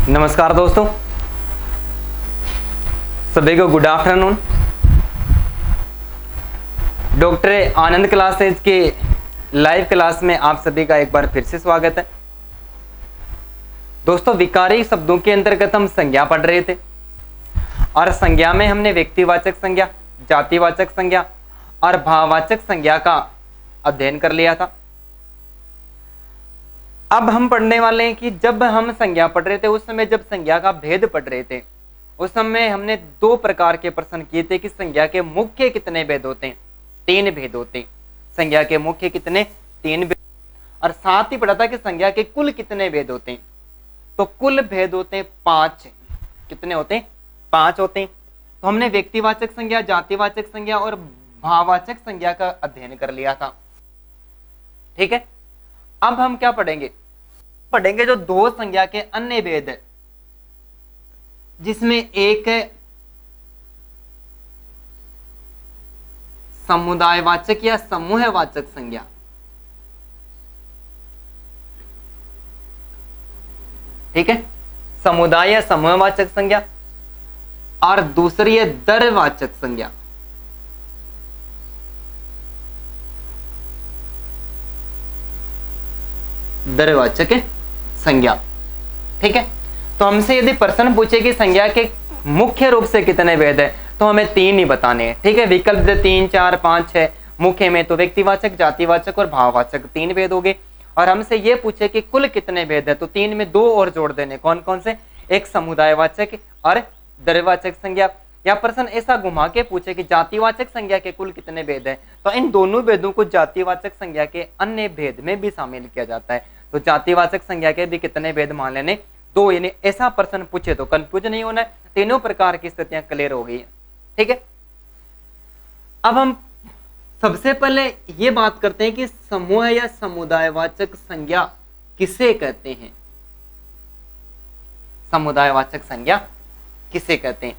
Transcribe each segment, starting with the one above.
नमस्कार दोस्तों, सभी को गुड आफ्टरनून। डॉक्टर आनंद क्लासेज के लाइव क्लास में आप सभी का एक बार फिर से स्वागत है। दोस्तों, विकारी शब्दों के अंतर्गत हम संज्ञा पढ़ रहे थे और संज्ञा में हमने व्यक्तिवाचक संज्ञा, जातिवाचक संज्ञा और भाववाचक संज्ञा का अध्ययन कर लिया था। अब हम पढ़ने वाले हैं कि जब हम संज्ञा पढ़ रहे थे उस समय जब संज्ञा का भेद पढ़ रहे थे उस समय हमने दो प्रकार के प्रश्न किए थे कि संज्ञा के मुख्य कितने भेद होते हैं। 3 भेद होते हैं। संज्ञा के मुख्य कितने? 3 भेद। और साथ ही पढ़ा था कि संज्ञा के कुल कितने भेद होते हैं। तो कुल भेद होते हैं 5। कितने होते हैं? 5 होते हैं। तो हमने व्यक्तिवाचक संज्ञा, जातिवाचक संज्ञा और भाववाचक संज्ञा का अध्ययन कर लिया था। ठीक है, अब हम क्या पढ़ेंगे? पढ़ेंगे जो 2 संज्ञा के अन्य भेद है, जिसमें एक है समुदायवाचक या समूहवाचक संज्ञा, ठीक है, समुदाय या समूहवाचक संज्ञा, और दूसरी है दरवाचक संज्ञा। दरवाचक संज्ञा, ठीक है। तो हमसे यदि प्रश्न पूछे कि संज्ञा के मुख्य रूप से कितने भेद है तो हमें 3 ही बताने हैं। ठीक है, विकल्प दे 3, 4, 5, 6। मुख्य में तो व्यक्तिवाचक, जातिवाचक और भाववाचक 3 भेद हो गए। और हमसे ये पूछे कि कुल कितने भेद है तो 3 में 2 और जोड़ देने। कौन कौन से? एक समुदायवाचक और दरवाचक संज्ञा। या प्रश्न ऐसा घुमा के पूछे कि जातिवाचक संज्ञा के कुल कितने भेद है तो इन दोनों भेदों को जातिवाचक संज्ञा के अन्य भेद में भी शामिल किया जाता है। तो जातिवाचक संज्ञा के भी कितने भेद मान लेने? 2। यानी ऐसा प्रश्न पूछे तो कंफ्यूज नहीं होना है। तीनों प्रकार की स्थितियां क्लियर हो गई है। ठीक है, अब हम सबसे पहले ये बात करते हैं कि समूह या समुदायवाचक संज्ञा किसे कहते हैं। समुदायवाचक संज्ञा किसे कहते हैं?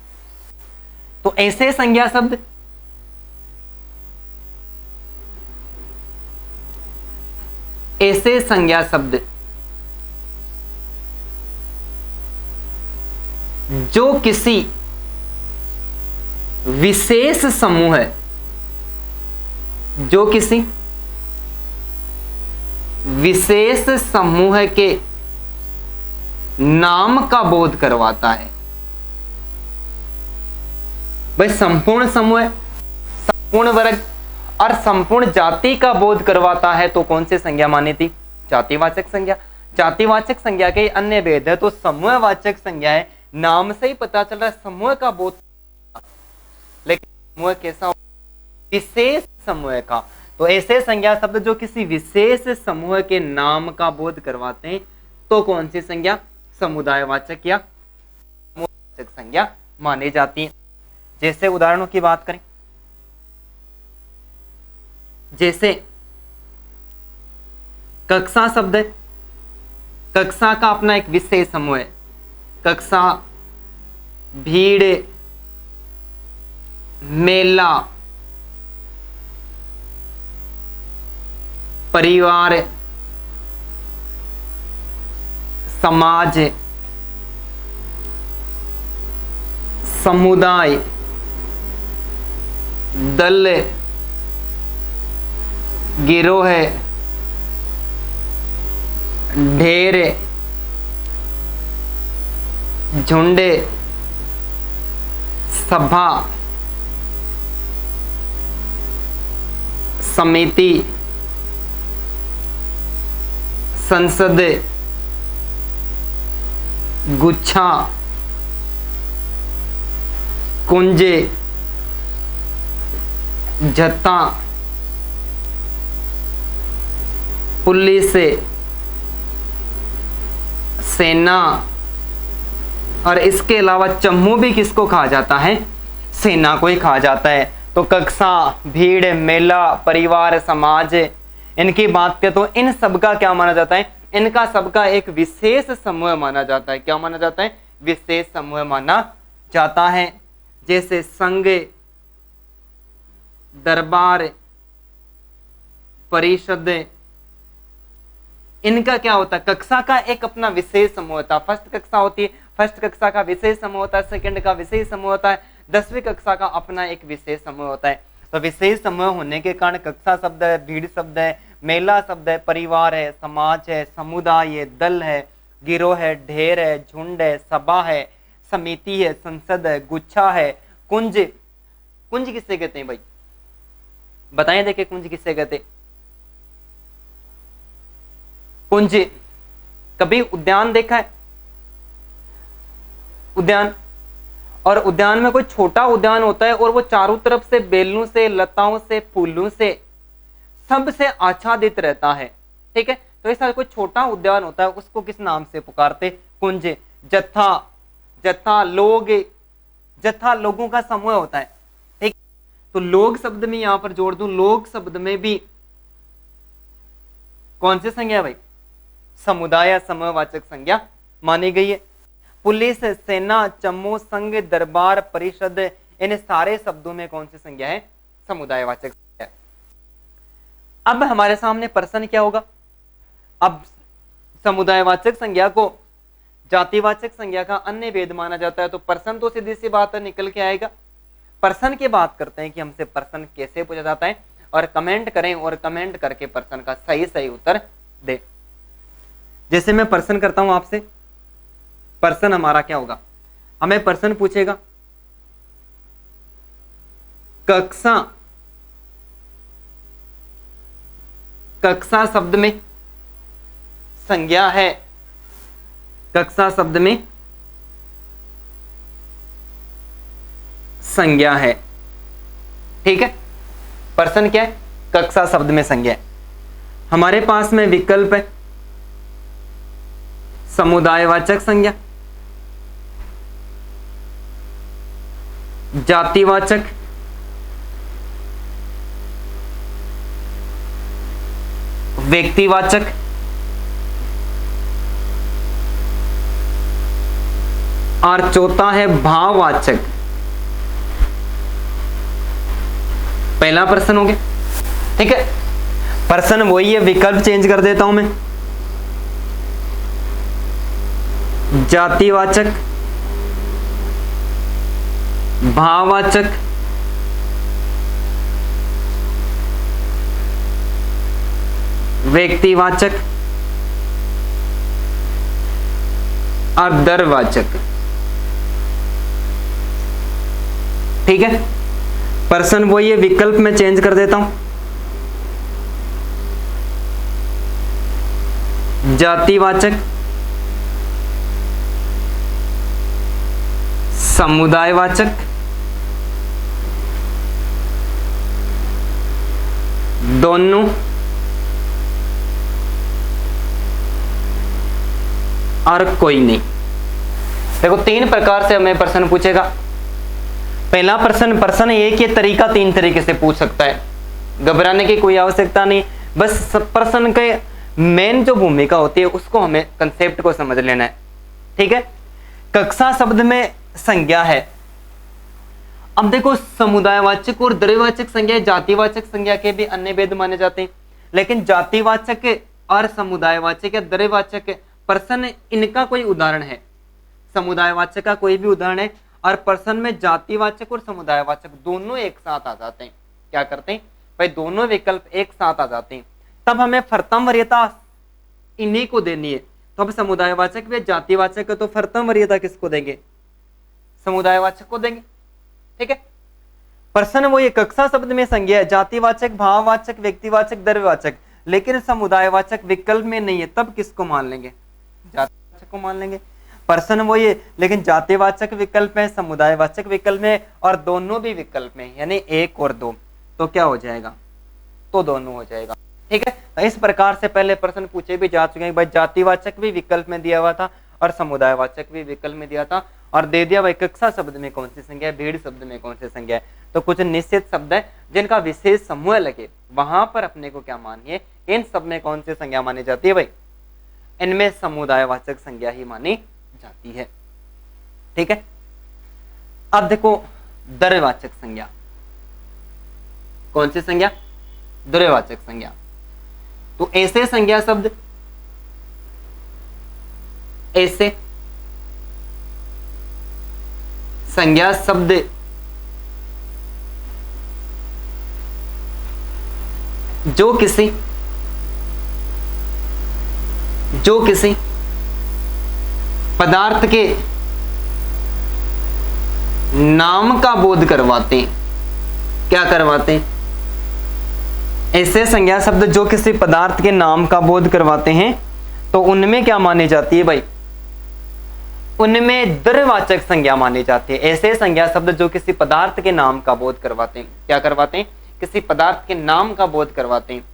तो ऐसे संज्ञा शब्द जो किसी विशेष समूह है, जो किसी विशेष समूह के नाम का बोध करवाता है। भाई, संपूर्ण समूह, संपूर्ण वर्ग और संपूर्ण जाति का बोध करवाता है तो कौन सी संज्ञा मानी थी? जातिवाचक संज्ञा। जातिवाचक संज्ञा के अन्य भेद है तो समूहवाचक संज्ञा है। नाम से ही पता चल रहा है समूह का बोध, लेकिन समूह कैसा? विशेष समूह का। तो ऐसे संज्ञा शब्द जो किसी विशेष समूह के नाम का बोध करवाते हैं तो कौन सी संज्ञा? समुदायवाचक या समूहवाचक संज्ञा मानी जाती है। जैसे उदाहरणों की बात करें, जैसे कक्षा शब्द है। कक्षा का अपना एक विशेष समूह है। कक्षा, भीड़, मेला, परिवार, समाज, समुदाय, दल, गिरोह, ढेर, झुंड, सभा, समिति, संसद, गुच्छा, कुंज, जत्था, पुलिस, सेना, और इसके अलावा चम्मू भी किसको कहा जाता है? सेना को ही कहा जाता है। तो कक्षा, भीड़, मेला, परिवार, समाज, इनकी बात करें तो इन सबका क्या माना जाता है? इनका सबका एक विशेष समूह माना जाता है। क्या माना जाता है? विशेष समूह माना जाता है। जैसे संघ, दरबार, परिषद, इनका क्या होता है, कक्षा का एक अपना विशेष समूह होता है। फर्स्ट कक्षा होती है, फर्स्ट कक्षा का विशेष समूह होता है, सेकंड का विशेष समूह होता है, 10वीं कक्षा का अपना एक विशेष समूह होता है। तो विशेष समूह होने के कारण कक्षा शब्द है, भीड़ शब्द है, मेला शब्द है, परिवार है, समाज है, समुदाय है, दल है, गिरोह है, ढेर है, झुंड है, सभा है, समिति है, संसद है, गुच्छा है, कुंज। कुंज किससे कहते हैं भाई, बताएं देखे कुंज किससे कहते। कुंज, कभी उद्यान देखा है, उद्यान, और उद्यान में कोई छोटा उद्यान होता है और वो चारों तरफ से बेलों से, लताओं से, फूलों से, सबसे आच्छादित रहता है, ठीक है। तो ऐसा कोई छोटा उद्यान होता है, उसको किस नाम से पुकारते, कुंज। जत्था, जत्था लोग, जत्था लोगों का समूह होता है, ठीक। तो लोग शब्द में यहां पर जोड़ दूं, लोग शब्द में भी कौन सी संज्ञा भाई, समुदाय या समूहवाचक संज्ञा मानी गई है। पुलिस, सेना, चमो, संघ, दरबार, परिषद, इन सारे शब्दों में कौन सी संज्ञा है, समुदायवाचक संज्ञा। अब हमारे सामने प्रश्न क्या होगा, अब समुदायवाचक संज्ञा को जातिवाचक संज्ञा का अन्य भेद माना जाता है, तो प्रश्न तो सीधी सी बात है निकल के आएगा। प्रश्न की बात करते हैं कि हमसे प्रश्न कैसे पूछा जाता है, और कमेंट करें और कमेंट करके प्रश्न का सही सही उत्तर दे। जैसे मैं प्रश्न करता हूं आपसे, प्रश्न हमारा क्या होगा, हमें प्रश्न पूछेगा कक्षा, कक्षा शब्द में संज्ञा है, कक्षा शब्द में संज्ञा है, ठीक है। प्रश्न क्या है, कक्षा शब्द में संज्ञा है। हमारे पास में विकल्प है समुदायवाचक संज्ञा, जातिवाचक, व्यक्तिवाचक, और चौथा है भाववाचक। पहला प्रश्न हो गया, ठीक है। प्रश्न वही है, विकल्प चेंज कर देता हूं मैं, जातिवाचक, भाववाचक, व्यक्तिवाचक और दरवाचक, ठीक है। प्रश्न वही है, विकल्प में चेंज कर देता हूं, जातिवाचक, समुदायवाचक, दोनों, और कोई नहीं। देखो 3 प्रकार से हमें प्रश्न पूछेगा। पहला प्रश्न, प्रश्न एक ही तरीका 3 तरीके से पूछ सकता है, घबराने की कोई आवश्यकता नहीं। बस प्रश्न के मेन जो भूमिका होती है उसको हमें कंसेप्ट को समझ लेना है, ठीक है। कक्षा शब्द में संज्ञा है। अब देखो समुदायवाचक और द्रव्यवाचक संज्ञा, जातिवाचक संज्ञा के भी अन्य भेद माने जाते हैं, लेकिन जातिवाचक और समुदायवाचक या द्रव्यवाचक प्रश्न इनका कोई उदाहरण है, समुदायवाचक का कोई भी उदाहरण है, और प्रश्न में जातिवाचक और समुदायवाचक दोनों एक साथ आ जाते हैं। क्या करते हैं भाई, दोनों विकल्प एक साथ आ जाते हैं, तब हमें प्रथम वरीयता इन्हीं को देनी है। तो अब समुदायवाचक भी जातिवाचक है, तो प्रथम वरीयता किसको देंगे, समुदायवाचक को देंगे, ठीक है। प्रश्न वो ये कक्षा शब्द में संज्ञा है, जातिवाचक, भाववाचक, व्यक्तिवाचक, द्रव्यवाचक, लेकिन समुदायवाचक विकल्प में नहीं है, तब किसको मान लेंगे, जातिवाचक को मान लेंगे। प्रश्न वो ये, लेकिन जातिवाचक विकल्प में, समुदायवाचक विकल्प में, और दोनों भी विकल्प में, यानी 1 और 2, तो क्या हो जाएगा, तो दोनों हो जाएगा, ठीक है। तो इस प्रकार से पहले प्रश्न पूछे भी जा चुके हैं भाई, जातिवाचक भी विकल्प में दिया हुआ था और समुदायवाचक भी विकल्प में दिया था, और दे दिया भाई कक्षा शब्द में कौन सी संज्ञा है, भीड़ शब्द में कौन सी संज्ञा है। तो कुछ निश्चित शब्द है जिनका विशेष समूह लगे, वहां पर अपने को क्या मानिए, इन सब में कौन सी संज्ञा मानी जाती है भाई, इनमें समुदायवाचक संज्ञा ही मानी जाती है, ठीक है। अब देखो द्रव्यवाचक संज्ञा, कौन सी संज्ञा, द्रव्यवाचक संज्ञा। तो ऐसे संज्ञा शब्द ऐसे संज्ञा शब्द जो किसी पदार्थ के नाम का बोध करवाते हैं। क्या करवाते हैं? ऐसे संज्ञा शब्द जो किसी पदार्थ के नाम का बोध करवाते हैं तो उनमें क्या मानी जाती है भाई? उनमें द्रव्यवाचक संज्ञा मानी जाती है। ऐसे संज्ञा शब्द जो किसी पदार्थ के नाम का बोध करवाते हैं, क्या करवाते हैं? किसी पदार्थ के नाम का बोध करवाते हैं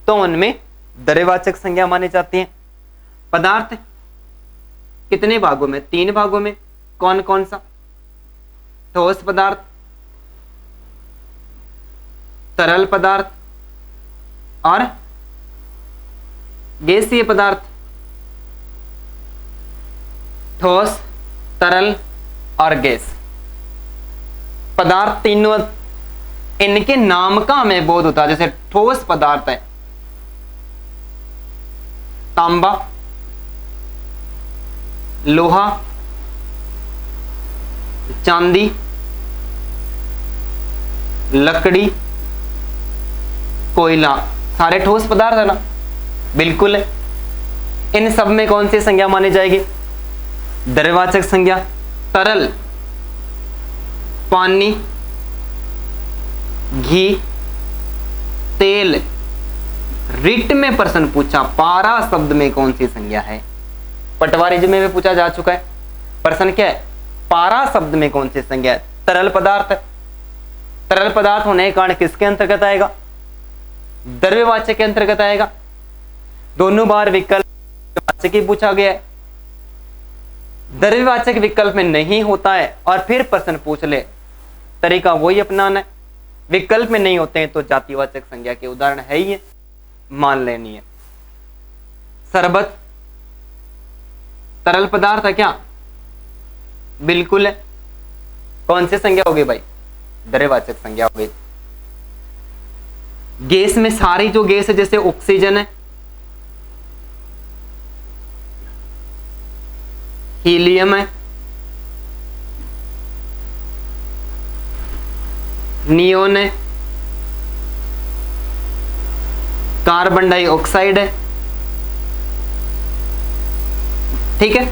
तो उनमें द्रव्यवाचक संज्ञा मानी जाती है। पदार्थ कितने भागों में? 3 भागों में। कौन कौन सा? ठोस पदार्थ, तरल पदार्थ और गैसीय पदार्थ। ठोस, तरल और गैस पदार्थ तीनों, इनके नाम का हमें बोध होता है। जैसे ठोस पदार्थ है तांबा, लोहा, चांदी, लकड़ी, कोयला, सारे ठोस पदार्थ है ना? बिल्कुल है। इन सब में कौन सी संज्ञा मानी जाएगी? द्रव्यवाचक संज्ञा। तरल पानी, घी, तेल। रिट में प्रश्न पूछा पारा शब्द में कौन सी संज्ञा है? पटवारी में पूछा जा चुका है। प्रश्न क्या है? पारा शब्द में कौन सी संज्ञा है? तरल पदार्थ। तरल पदार्थ होने के कारण किसके अंतर्गत आएगा? द्रव्यवाचक के अंतर्गत आएगा। दोनों बार विकल्प ही पूछा गया है। द्रव्यवाचक विकल्प में नहीं होता है और फिर प्रश्न पूछ ले, तरीका वही अपनाना है। विकल्प में नहीं होते हैं तो जातिवाचक संज्ञा के उदाहरण है ही है, मान लेनी है। शरबत तरल पदार्थ है क्या? बिल्कुल है। कौन सी संज्ञा होगी भाई? द्रव्यवाचक संज्ञा होगी। गैस में सारी जो गैस है, जैसे ऑक्सीजन है, हीलियम है, नियोन है, कार्बन डाइऑक्साइड है, ठीक है।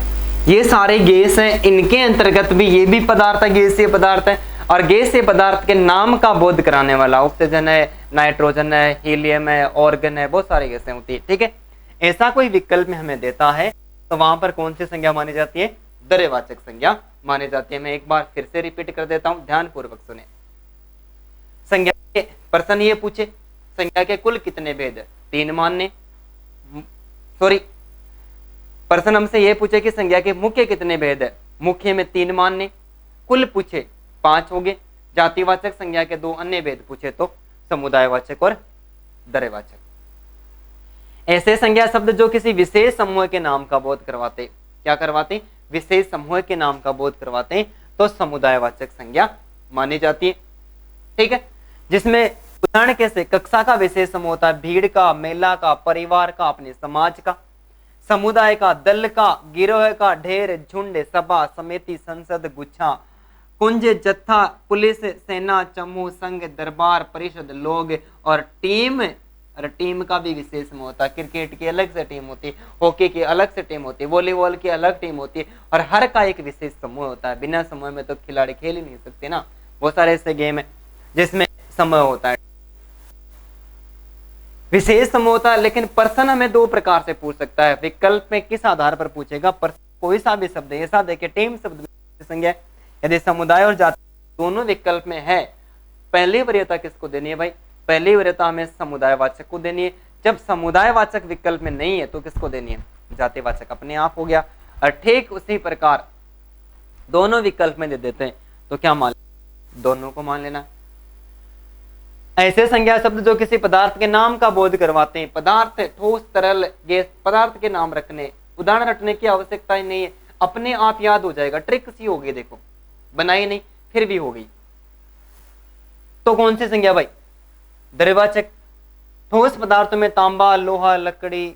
ये सारे गैस हैं, इनके अंतर्गत भी ये भी पदार्थ है, गैसीय पदार्थ है। और गैसीय पदार्थ के नाम का बोध कराने वाला ऑक्सीजन है, नाइट्रोजन है, हीलियम है, ऑर्गन है, बहुत सारी गैसें होती है, ठीक है। ऐसा कोई विकल्प में हमें देता है तो वहां पर कौन सी संज्ञा मानी जाती है? द्रव्यवाचक संज्ञा मानी जाती है। मैं एक बार फिर से रिपीट कर देता हूं, ध्यान पूर्वक सुने। संज्ञा के प्रश्न ये पूछे, संज्ञा के कुल कितने भेद? 3 मानने। सॉरी, प्रश्न हमसे ये पूछे कि संज्ञा के मुख्य कितने भेद है? मुख्य में 3 मानने, कुल पूछे 5 हो गए। जातिवाचक संज्ञा के 2 अन्य भेद पूछे तो समुदायवाचक और द्रव्यवाचक। ऐसे संज्ञा शब्द जो किसी विशेष समूह के नाम का बोध करवाते, क्या करवाते? विशेष समूह के नाम का बोध करवाते हैं तो समुदायवाचक संज्ञा मानी जाती है, ठीक है। जिसमें उदाहरण कैसे? कक्षा का विशेष समूह होता है, भीड़ का, मेला का, परिवार का, अपने समाज का। समुदाय का, दल का, गिरोह का, ढेर, झुंड, सभा, समिति, संसद, गुच्छा, कुंज, जत्था, पुलिस, सेना, समूह, संघ, दरबार, परिषद, लोग और टीम। और टीम का भी विशेष समूह होता है। क्रिकेट की अलग से टीम होती है, हॉकी की अलग से टीम होती है, वॉलीबॉल की अलग टीम होती है, और हर का एक विशेष समूह होता है। बिना समूह में तो खिलाड़ी खेल ही नहीं सकते ना। बहुत सारे ऐसे गेम है जिसमें समूह होता है, विशेष समूह होता है। लेकिन प्रश्न हमें 2 प्रकार से पूछ सकता है। विकल्प में किस आधार पर पूछेगा? कोई सा भी शब्द, ऐसा देखे टीम शब्द संज्ञा, यदि समुदाय और जाति दोनों विकल्प में है, पहली वरीयता किसको देनी है भाई? पहली वरीयता हमें समुदायवाचक को देनी है। जब समुदायवाचक विकल्प में नहीं है तो किसको देनी है? जातिवाचक अपने आप हो गया। और ठीक उसी प्रकार दोनों विकल्प में दे देते हैं तो क्या मान? दोनों को मान लेना। ऐसे संज्ञा शब्द जो किसी पदार्थ के नाम का बोध करवाते हैं, पदार्थ, ठोस, तरल, गैस, पदार्थ के नाम रखने, उदाहरण रखने की आवश्यकता ही नहीं है, अपने आप याद हो जाएगा। ट्रिक सी हो गई, देखो बनाई नहीं फिर भी हो गई। तो कौन सी संज्ञा भाई? द्रव्यवाचक। ठोस पदार्थों में तांबा, लोहा, लकड़ी,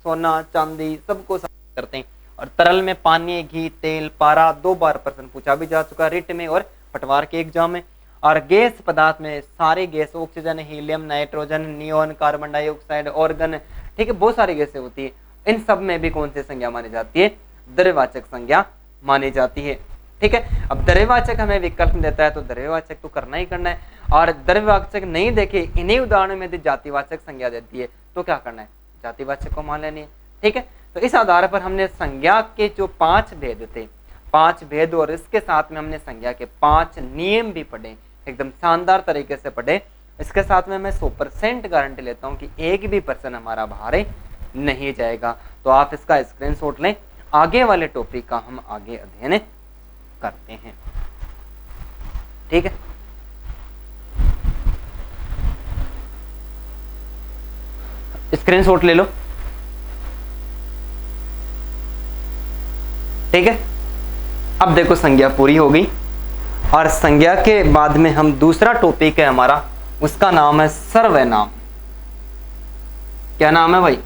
सोना, चांदी सबको शामिल करते हैं। और तरल में पानी, घी, तेल, पारा 2 बार प्रश्न पूछा भी जा चुका रिट में और पटवार के एग्जाम में। और गैस पदार्थ में सारे gas, oxygen, helium, nitrogen, neon, carbon dioxide, organ, ठीक है, बहुत सारी गैसें होती है। इन सब में भी कौन सी संज्ञा मानी जाती है? द्रव्यवाचक संज्ञा मानी जाती है। ठीक है, अब द्रव्यवाचक हमें विकल्प देता है तो द्रव्यवाचक तो करना ही करना है, और द्रव्यवाचक नहीं देखे इन्हीं उदाहरणों में यदि जातिवाचक संज्ञा देती है तो क्या करना है? जातिवाचक को मान लेनी है। ठीक है, तो इस आधार पर हमने संज्ञा के जो 5 भेद थे, 5 भेद, और इसके साथ में हमने संज्ञा के 5 नियम भी पढ़े, एकदम शानदार तरीके से पढ़े। इसके साथ में मैं 100% गारंटी लेता हूं कि एक भी पर्सन हमारा बाहर नहीं जाएगा। तो आप इसका स्क्रीनशॉट लें, आगे वाले टॉपिक का हम आगे अध्ययन करते हैं। ठीक है, स्क्रीनशॉट ले लो। ठीक है, अब देखो संज्ञा पूरी हो गई, और संज्ञा के बाद में हम दूसरा टॉपिक है हमारा, उसका नाम है सर्वनाम। क्या नाम है भाई?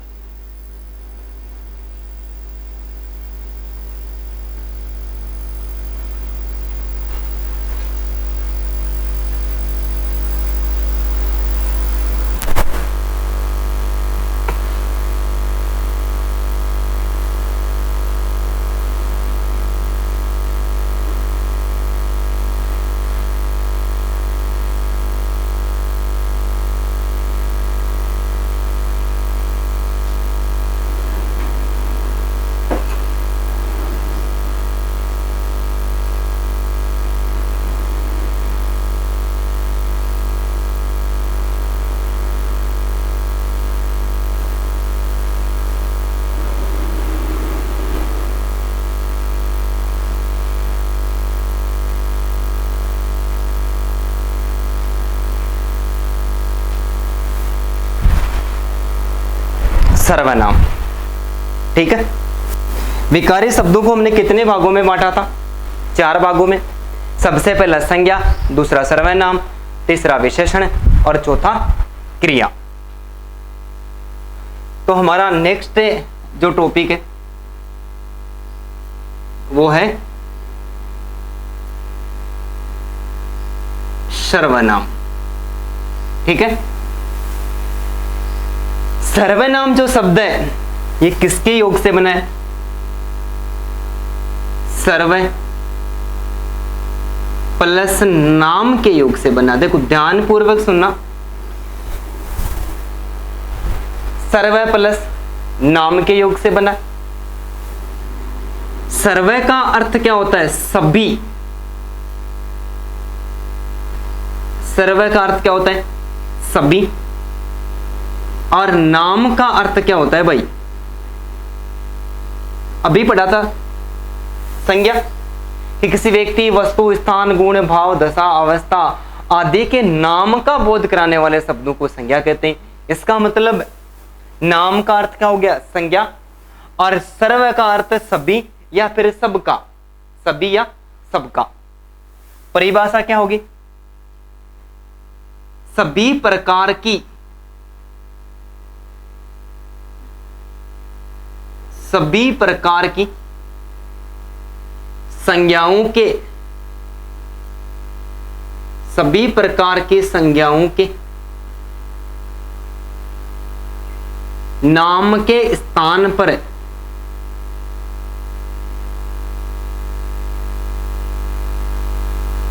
सर्वनाम। ठीक है, विकारी शब्दों को हमने कितने भागों में बांटा था? 4 भागों में। सबसे पहला संज्ञा, दूसरा सर्वनाम, तीसरा विशेषण और चौथा क्रिया। तो हमारा नेक्स्ट जो टॉपिक है वो है सर्वनाम। ठीक है, सर्वनाम जो शब्द है ये किसके योग से बना है? सर्व प्लस नाम के योग से बना। देखो ध्यान पूर्वक सुनना, सर्व प्लस नाम के योग से बना। सर्व का अर्थ क्या होता है? सभी। सर्व का अर्थ क्या होता है? सभी। और नाम का अर्थ क्या होता है भाई? अभी पढ़ा था संज्ञा कि किसी व्यक्ति, वस्तु, स्थान, गुण, भाव, दशा, अवस्था आदि के नाम का बोध कराने वाले शब्दों को संज्ञा कहते हैं। इसका मतलब नाम का अर्थ क्या हो गया? संज्ञा, और सर्व का अर्थ सभी या फिर सबका, सभी या सबका। परिभाषा क्या होगी? सभी प्रकार की, सभी प्रकार की संज्ञाओं के, सभी प्रकार के संज्ञाओं के नाम के स्थान पर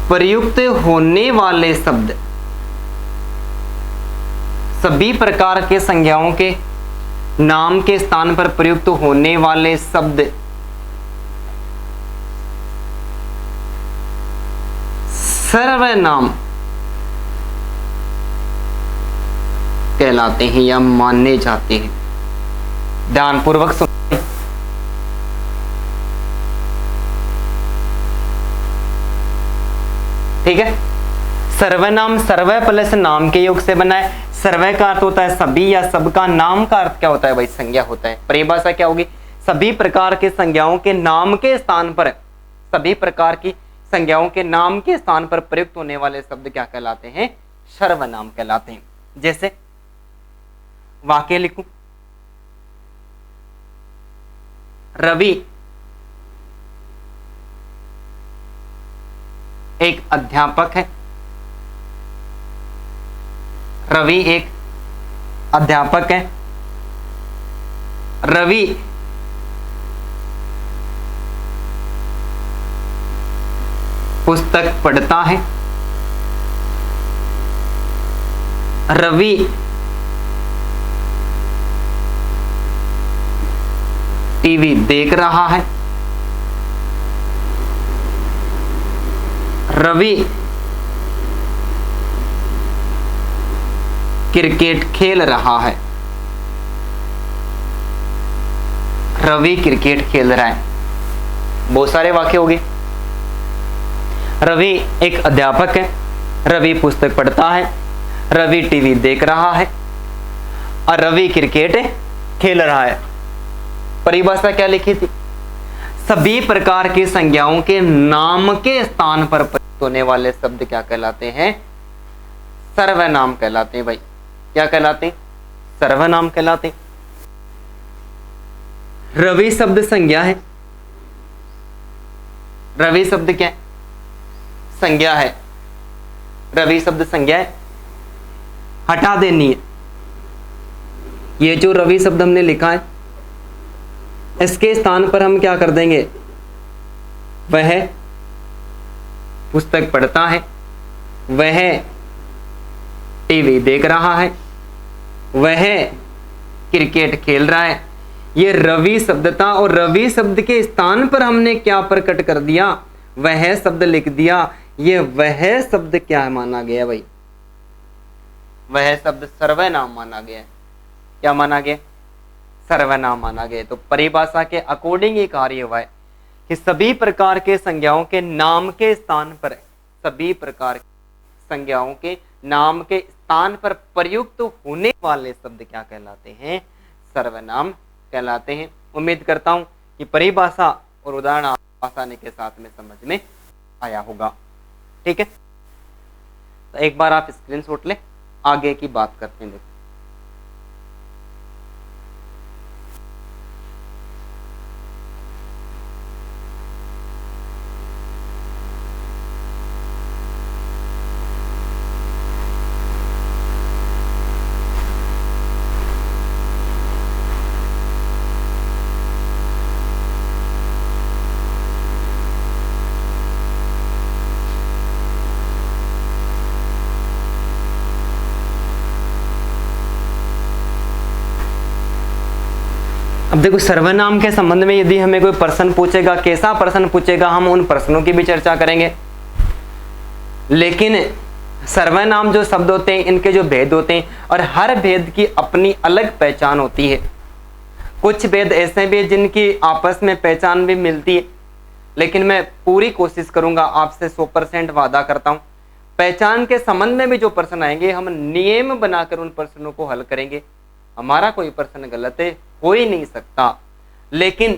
प्रयुक्त होने वाले शब्द, सभी प्रकार के संज्ञाओं के नाम के स्थान पर प्रयुक्त होने वाले शब्द सर्वनाम कहलाते हैं या माने जाते हैं। ध्यानपूर्वक सुन। ठीक है, सर्वनाम सर्व प्लस नाम के योग से बना है। सर्व का अर्थ होता है सभी या सबका, नाम का अर्थ क्या होता है भाई? संज्ञा होता है। परिभाषा क्या होगी? सभी प्रकार के संज्ञाओं के नाम के स्थान पर, सभी प्रकार की संज्ञाओं के नाम के स्थान पर प्रयुक्त होने वाले शब्द क्या कहलाते हैं? सर्वनाम कहलाते हैं। जैसे वाक्य लिखूं, रवि एक अध्यापक है। रवि एक अध्यापक है। रवि पुस्तक पढ़ता है। रवि टीवी देख रहा है। रवि क्रिकेट खेल रहा है। रवि क्रिकेट खेल रहा है। बहुत सारे वाक्य हो गए। रवि एक अध्यापक है। रवि पुस्तक पढ़ता है। रवि टीवी देख रहा है और रवि क्रिकेट खेल रहा है। परिभाषा क्या लिखी थी? सभी प्रकार की संज्ञाओं के नाम के स्थान पर प्रयुक्त होने वाले शब्द क्या कहलाते हैं? सर्वनाम कहलाते हैं। भाई क्या कहलाते हैं? सर्वनाम कहलाते हैं। रवि शब्द संज्ञा है। रवि शब्द क्या है? संज्ञा है। रवि शब्द संज्ञा है, हटा देनी है। ये जो रवि शब्द हमने लिखा है, इसके स्थान पर हम क्या कर देंगे? वह पुस्तक पढ़ता है, वह टीवी देख रहा है, वह क्रिकेट खेल रहा है। ये रवि शब्द था और रवि शब्द के स्थान पर हमने क्या प्रकट कर दिया? वह शब्द लिख दिया। ये वह शब्द क्या माना गया भाई? वह शब्द सर्वनाम माना गया। क्या माना गया? सर्वनाम माना गया। तो परिभाषा के अकॉर्डिंग ये कार्य हुआ है कि सभी प्रकार के संज्ञाओं के नाम के स्थान पर, सभी प्रकार की संज्ञाओं के नाम के स्थान पर प्रयुक्त होने वाले शब्द क्या कहलाते हैं? सर्वनाम कहलाते हैं। उम्मीद करता हूं कि परिभाषा और उदाहरण आसानी के साथ में समझ में आया होगा। ठीक है, तो एक बार आप स्क्रीनशॉट लें, आगे की बात करते हैं। देखो अब देखो, सर्वनाम के संबंध में यदि हमें कोई प्रश्न पूछेगा, कैसा प्रश्न पूछेगा, हम उन प्रश्नों की भी चर्चा करेंगे। लेकिन सर्वनाम जो शब्द होते हैं, इनके जो भेद होते हैं, और हर भेद की अपनी अलग पहचान होती है। कुछ भेद ऐसे भी जिनकी आपस में पहचान भी मिलती है, लेकिन मैं पूरी कोशिश करूंगा, आपसे 100% वादा करता हूं, पहचान के संबंध में भी जो प्रश्न आएंगे, हम नियम बनाकर उन प्रश्नों को हल करेंगे। हमारा कोई प्रश्न गलत है हो ही नहीं सकता। लेकिन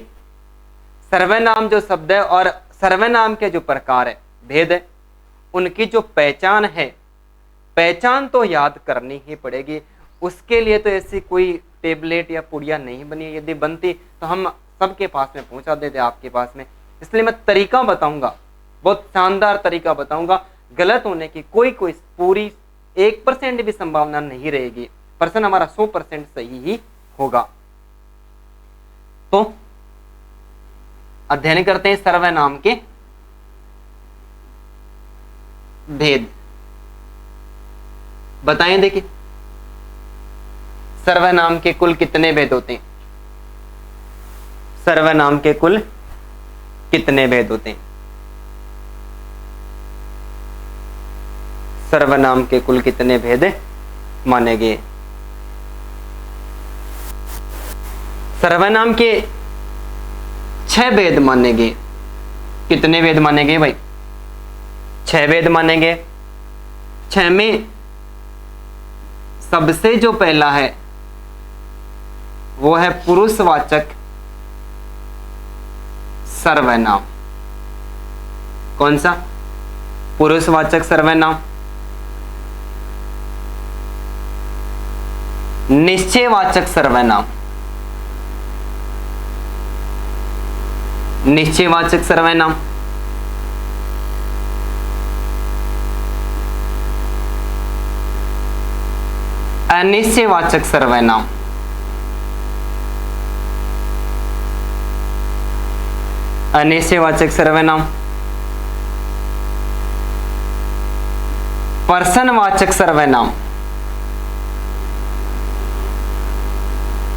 सर्वनाम जो शब्द है और सर्वनाम के जो प्रकार है, भेद है, उनकी जो पहचान है, पहचान तो याद करनी ही पड़ेगी। उसके लिए तो ऐसी कोई टेबलेट या पुड़िया नहीं बनी। यदि बनती तो हम सबके पास में पहुंचा देते, आपके पास में। इसलिए मैं तरीका बताऊंगा, बहुत शानदार तरीका बताऊंगा। गलत होने की कोई पूरी 1% भी संभावना नहीं रहेगी। प्रश्न हमारा 100% सही ही होगा। तो अध्ययन करते हैं सर्वनाम के भेद। बताएं, देखिए सर्वनाम के कुल कितने भेद होते हैं? सर्वनाम के कुल कितने भेद होते हैं? सर्वनाम के कुल कितने भेद माने गए? सर्वनाम के 6 भेद माने गए। कितने भेद माने गए भाई? 6 भेद माने गए। 6 में सबसे जो पहला है वो है पुरुषवाचक सर्वनाम। कौन सा? पुरुषवाचक सर्वनाम। निश्चयवाचक सर्वनाम। निश्चयवाचक सर्वनाम। अनिश्चयवाचक सर्वनाम, अनिश्चयवाचक सर्वनाम, पर्सनवाचक सर्वनाम,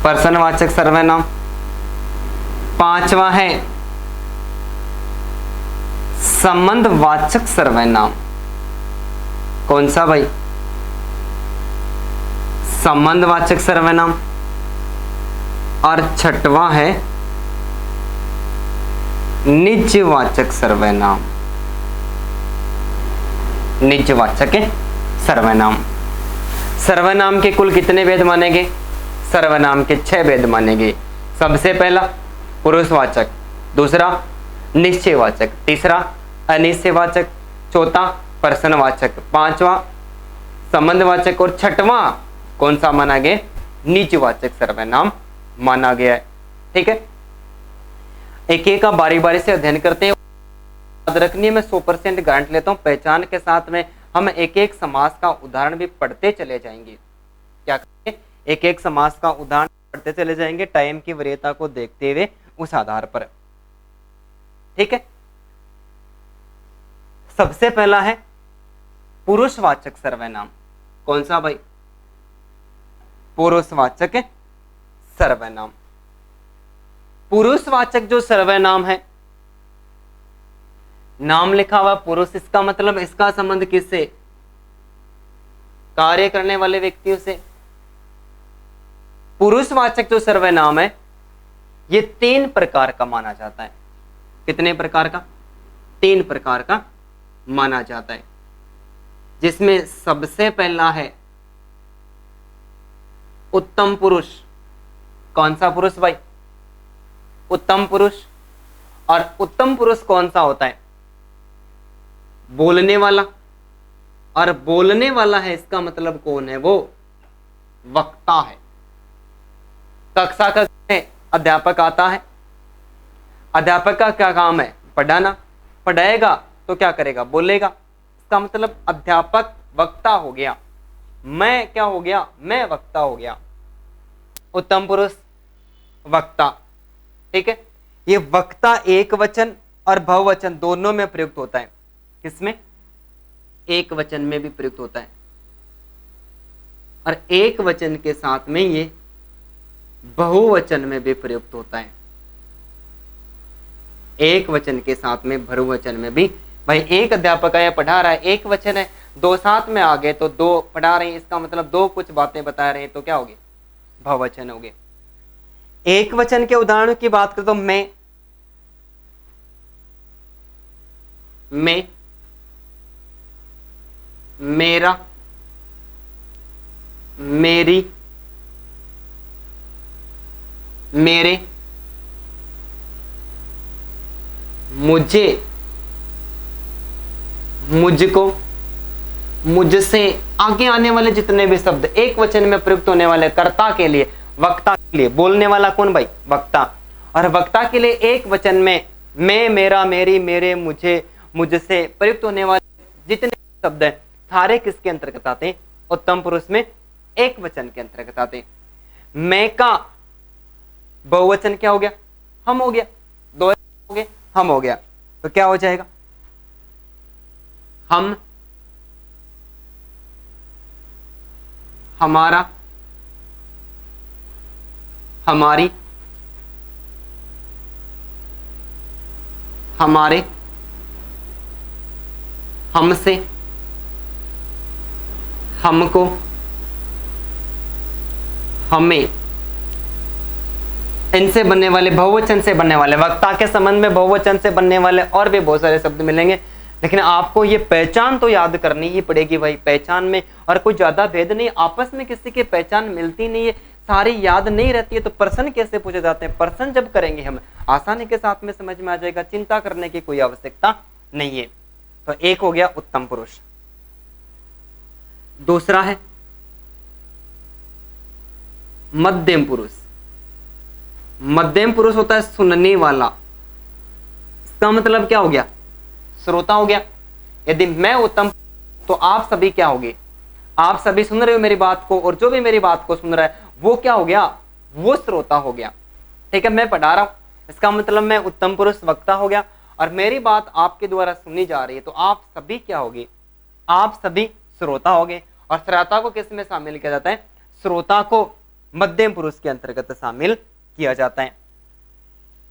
पर्सनवाचक सर्वनाम। पांचवा है संबंधवाचक सर्वनाम। कौन सा भाई? संबंधवाचक सर्वनाम। और छठवां है निजवाचक सर्वनाम, निजवाचक सर्वनाम। सर्वनाम के कुल कितने भेद मानेंगे? सर्वनाम के 6 भेद मानेंगे। सबसे पहला पुरुषवाचक, दूसरा निश्चयवाचक, तीसरा अनिश्चयवाचक, चौथा पर्सनवाचक, पांचवा संबंधवाचक और छठवां कौन सा माना गया? निजवाचक सर्वनाम माना गया है। ठीक है, एक एक का बारी बारी से अध्ययन करते हैं। याद रखनी है, मैं 100% गारंटी लेता हूं, पहचान के साथ में हम एक एक समास का उदाहरण भी पढ़ते चले जाएंगे। क्या करेंगे? एक एक समास का उदाहरण पढ़ते चले जाएंगे, टाइम की वरीयता को देखते हुए उस आधार पर। ठीक है, सबसे पहला है पुरुषवाचक सर्वनाम। कौन सा भाई? पुरुषवाचक सर्वनाम। पुरुषवाचक जो सर्वनाम है, नाम लिखा हुआ पुरुष, इसका मतलब इसका संबंध किससे? कार्य करने वाले व्यक्तियों से। पुरुषवाचक जो सर्वनाम है ये 3 प्रकार का माना जाता है। कितने प्रकार का? 3 प्रकार का माना जाता है, जिसमें सबसे पहला है उत्तम पुरुष। कौन सा पुरुष भाई? उत्तम पुरुष। और उत्तम पुरुष कौन सा होता है? बोलने वाला। और बोलने वाला है इसका मतलब कौन है? वो वक्ता है। कक्षा में अध्यापक आता है, अध्यापक का क्या काम है? पढ़ाना। पढ़ाएगा तो क्या करेगा? बोलेगा। इसका मतलब अध्यापक वक्ता हो गया। मैं क्या हो गया? मैं वक्ता हो गया। उत्तम पुरुष वक्ता। ठीक है, ये वक्ता एक वचन और बहुवचन दोनों में प्रयुक्त होता है। किसमें? एक वचन में भी प्रयुक्त होता है, और एक वचन के साथ में ये बहुवचन में भी प्रयुक्त होता है। एक वचन के साथ में बहुवचन में भी। भाई एक अध्यापक है, पढ़ा रहा है, एक वचन है, दो साथ में आ गए तो दो पढ़ा रहे हैं, इसका मतलब दो कुछ बातें बता रहे हैं, तो क्या हो गए? बहुवचन हो गए। एक वचन के उदाहरण की बात करें तो मैं, मेरा, मेरी, मेरे, मुझे, मुझको, मुझसे, आगे आने वाले जितने भी शब्द एक वचन में प्रयुक्त होने वाले कर्ता के लिए, वक्ता के लिए, बोलने वाला कौन भाई? वक्ता। और वक्ता के लिए एक वचन में मैं, मेरा, मेरी, मेरे, मुझे, मुझसे प्रयुक्त होने वाले जितने शब्द हैं सारे किसके अंतर्गत आते हैं? उत्तम पुरुष में एक वचन के अंतर्गत आते हैं। मैं का बहुवचन क्या हो गया? हम हो गया। दो हो गए, हम हो गया, तो क्या हो जाएगा? हम, हमारा, हमारी, हमारे, हमसे, हमको, हमें। इनसे बनने वाले, बहुवचन से बनने वाले, वक्ता के संबंध में बहुवचन से बनने वाले और भी बहुत सारे शब्द मिलेंगे, लेकिन आपको ये पहचान तो याद करनी ही पड़ेगी भाई। पहचान में और कोई ज्यादा भेद नहीं, आपस में किसी की पहचान मिलती नहीं है, सारी याद नहीं रहती है, तो प्रश्न कैसे पूछे जाते हैं? प्रश्न जब करेंगे हम आसानी के साथ में समझ में आ जाएगा, चिंता करने की कोई आवश्यकता नहीं है। तो एक हो गया उत्तम पुरुष। दूसरा है मध्यम पुरुष। मध्यम पुरुष होता है सुनने वाला। इसका मतलब क्या हो गया? श्रोता हो गया। यदि मैं उत्तम तो आप सभी क्या होगे? आप सभी सुन रहे हो मेरी बात को, और जो भी मेरी बात को सुन रहा है वो क्या हो गया, वो श्रोता हो गया। ठीक है, मैं पढ़ा रहा हूं, इसका मतलब मैं उत्तम पुरुष वक्ता हो गया, और मेरी बात आपके द्वारा सुनी जा रही है, तो आप सभी क्या होगे, आप सभी श्रोता होगे। और श्रोता को किस में शामिल किया जाता है, श्रोता को मध्यम पुरुष के अंतर्गत शामिल किया जाता है।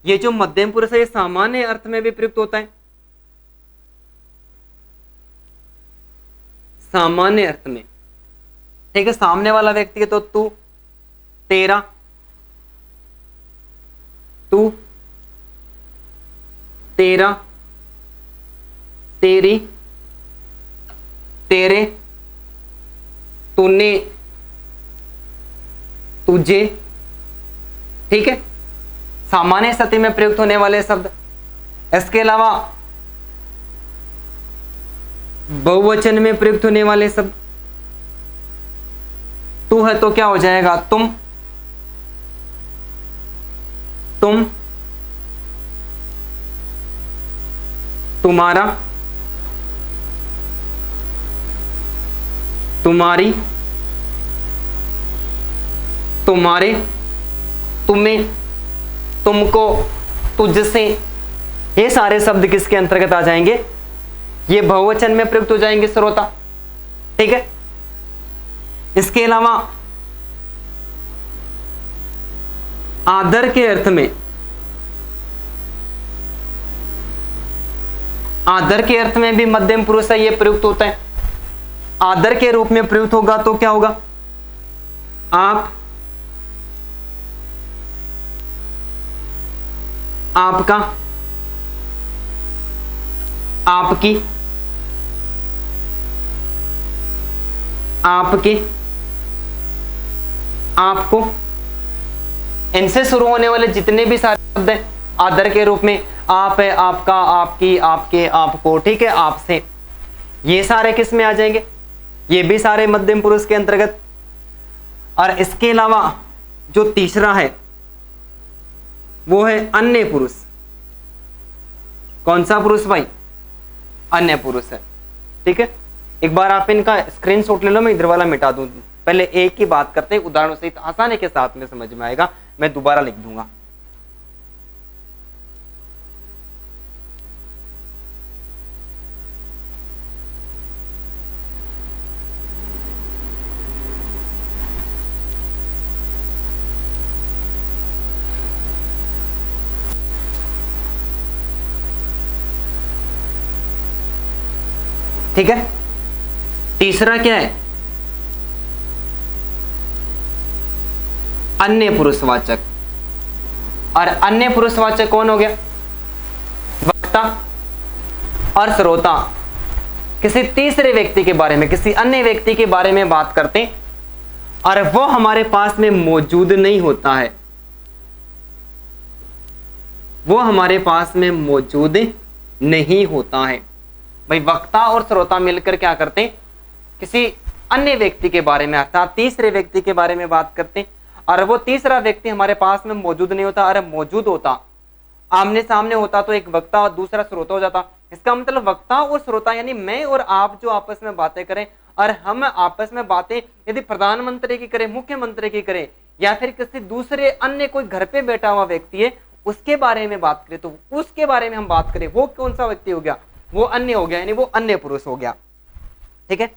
ये जो मध्यम पुरुष है ये सामान्य अर्थ में भी प्रयुक्त होता है, सामान्य अर्थ में। ठीक है, सामने वाला व्यक्ति है तो तू, तेरा, तू, तेरा, तेरी, तेरे, तूने, तुझे। ठीक है, सामान्य स्थिति में प्रयुक्त होने वाले शब्द। इसके अलावा बहुवचन में प्रयुक्त होने वाले शब्द, तू है तो क्या हो जाएगा, तुम, तुम, तुम्हारा, तुम्हारी, तुम्हारे, तुम्हें, तुमको, तुझसे। ये सारे शब्द किसके अंतर्गत आ जाएंगे, ये बहुवचन में प्रयुक्त हो जाएंगे श्रोता। ठीक है, इसके अलावा आदर के अर्थ में, आदर के अर्थ में भी मध्यम पुरुष है ये प्रयुक्त होता है। आदर के रूप में प्रयुक्त होगा तो क्या होगा, आप, आपका, आपकी, आपके, आपको। इनसे शुरू होने वाले जितने भी सारे शब्द हैं आदर के रूप में, आप है, आपका, आपकी, आपके, आपको, ठीक है, आपसे, ये सारे किस में आ जाएंगे, ये भी सारे मध्यम पुरुष के अंतर्गत। और इसके अलावा जो तीसरा है वो है अन्य पुरुष। कौन सा पुरुष भाई, अन्य पुरुष है। ठीक है, एक बार आप इनका स्क्रीनशॉट ले लो, मैं इधर वाला मिटा दूं। पहले एक ही बात करते हैं, उदाहरणों से आसानी के साथ में समझ में आएगा, मैं दोबारा लिख दूंगा। ठीक है, तीसरा क्या है, अन्य पुरुषवाचक। और अन्य पुरुषवाचक कौन हो गया, वक्ता और श्रोता। किसी तीसरे व्यक्ति के बारे में, किसी अन्य व्यक्ति के बारे में बात करते और वो हमारे पास में मौजूद नहीं होता है, वो हमारे पास में मौजूद नहीं होता है। भाई वक्ता और श्रोता मिलकर क्या करते हैं, किसी अन्य व्यक्ति के बारे में अर्थात तीसरे व्यक्ति के बारे में बात करते हैं, और वो तीसरा व्यक्ति हमारे पास में मौजूद नहीं होता। अरे मौजूद होता, आमने सामने होता तो एक वक्ता और दूसरा श्रोता हो जाता। इसका मतलब वक्ता और श्रोता यानी मैं और आप जो आपस में बातें करें, और हम आपस में बातें यदि प्रधानमंत्री की करें, मुख्यमंत्री की करें, या फिर किसी दूसरे अन्य कोई घर पे बैठा हुआ व्यक्ति है उसके बारे में बात करें, तो उसके बारे में हम बात करें, वो कौन सा व्यक्ति हो गया, वो अन्य हो गया, यानी वो अन्य पुरुष हो गया। ठीक है,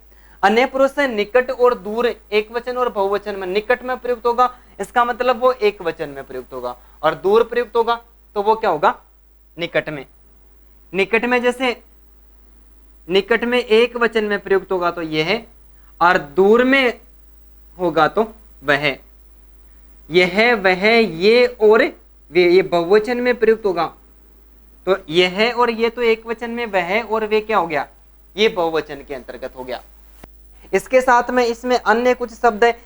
अन्य पुरुष से निकट और दूर एक वचन और बहुवचन में, निकट में प्रयुक्त होगा इसका मतलब वो एक वचन में प्रयुक्त होगा, और दूर प्रयुक्त होगा तो वो क्या होगा, निकट में। निकट में जैसे निकट में एक वचन में प्रयुक्त होगा तो यह है, और दूर में होगा तो वह, यह, वह, ये और वे, ये बहुवचन में प्रयुक्त होगा तो यह और ये तो एक वचन में, वह और वे क्या हो गया, ये बहुवचन के अंतर्गत हो गया। इसके साथ में इसमें अन्य कुछ शब्द है,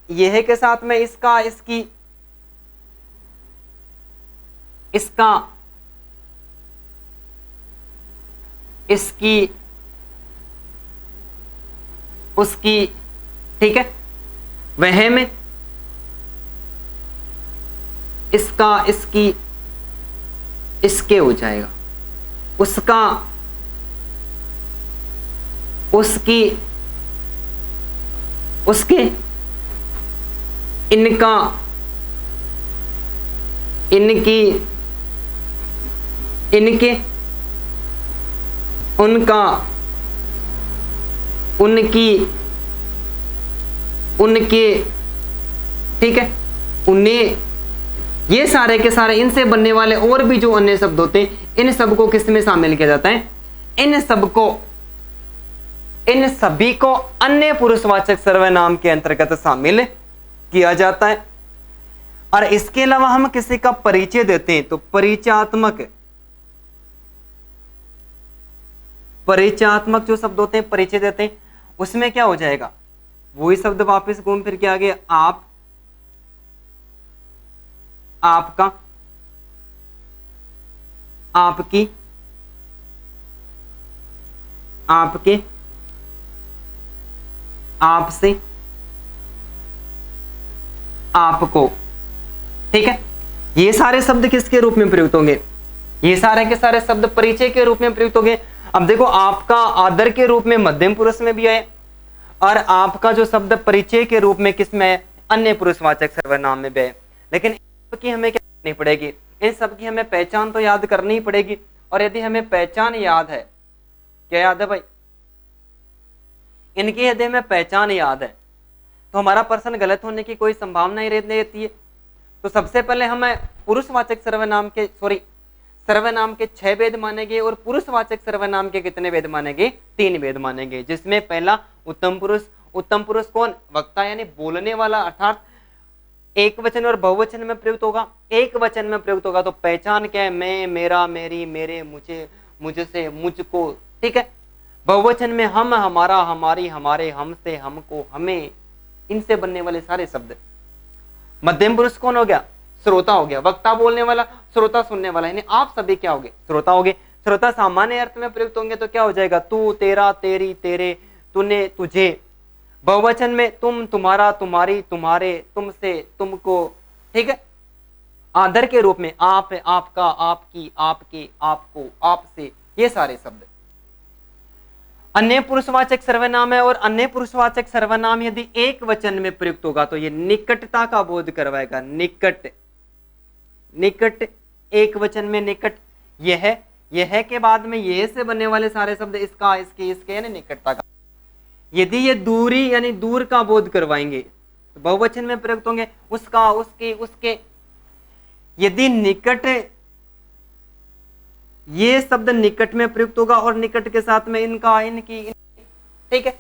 यह के साथ में इसका, इसकी, इसका, इसकी, उसकी। ठीक है, वह में इसका, इसकी, इसके हो जाएगा, उसका, उसकी, उसके, इनका, इनकी, इनके, उनका, उनकी, उनके, ठीक है, उन्हें, ये सारे के सारे इनसे बनने वाले और भी जो अन्य शब्द होते हैं, इन सब को किस में शामिल किया जाता है? इन सभी को अन्य पुरुषवाचक सर्वनाम के अंतर्गत शामिल किया जाता है। और इसके अलावा हम किसी का परिचय देते हैं तो परिचयात्मक जो शब्द होते हैं, परिचय देते हैं, उसमें क्या हो जाएगा? वही शब्द वापस घूम फिर के आगे आप, आपका, आपकी, आपके, आपसे, आपको, ठीक है। ये सारे शब्द किसके रूप में प्रयुक्त होंगे? ये सारे के सारे शब्द परिचय के रूप में प्रयुक्त होंगे। अब देखो, आपका आदर के रूप में मध्यम पुरुष में भी है, और आपका जो शब्द परिचय के रूप में किस में है? अन्य पुरुषवाचक सर्वनाम में भी है। लेकिन इन सबकी हमें क्या करनी पड़ेगी? इन सबकी हमें पहचान तो याद करनी ही पड़ेगी। और यदि हमें पहचान याद है, क्या याद है भाई? इनकी यदि हमें पहचान याद है तो हमारा प्रश्न गलत होने की कोई संभावना ही रहती है। तो सबसे पहले हमें पुरुषवाचक सर्वनाम के सर्वनाम के 6 वेद मानेंगे, और पुरुषवाचक सर्वनाम के कितने वेद मानेंगे? 3 वेद मानेंगे, जिसमें पहला उत्तम पुरुष। उत्तम पुरुष कौन? वक्ता यानी बोलने वाला, अर्थात एक वचन और बहुवचन में प्रयुक्त होगा। एक वचन में प्रयुक्त होगा तो पहचान क्या है? मैं, मेरा, मेरी, मेरे, मुझे, मुझसे, मुझको, ठीक है। बहुवचन में हम, हमारा, हमारी, हमारे, हमसे, हमको, हमें, इनसे बनने वाले सारे शब्द। मध्यम पुरुष कौन हो गया? श्रोता हो गया। वक्ता बोलने वाला, श्रोता सुनने वाला, यानी आप सभी क्या होगे? श्रोता होगे। श्रोता सामान्य अर्थ में प्रयुक्त होंगे तो क्या हो जाएगा? तू, तेरा, तेरी, तेरे, तूने, तुझे। बहुवचन में तुम, तुम्हारा, तुम्हारी, तुम्हारे, तुमसे, तुमको, ठीक है। आदर के रूप में आप, आपका, आपकी, आपके, आपको, आपसे, ये सारे शब्द। अन्य पुरुषवाचक सर्वनाम है, और अन्य पुरुषवाचक सर्वनाम यदि एक वचन में प्रयुक्त होगा तो ये निकटता का बोध करवाएगा। निकट, निकट, एक वचन में निकट। यह के बाद में ये से बनने वाले सारे शब्द, इसका, इसके, इसके, यानी निकटता का। यदि ये दूरी यानी दूर का बोध करवाएंगे तो बहुवचन में प्रयुक्त होंगे। उसका, उसके, उसके। यदि निकट, ये शब्द निकट में प्रयुक्त होगा और निकट के साथ में इनका, इनकी, ठीक है।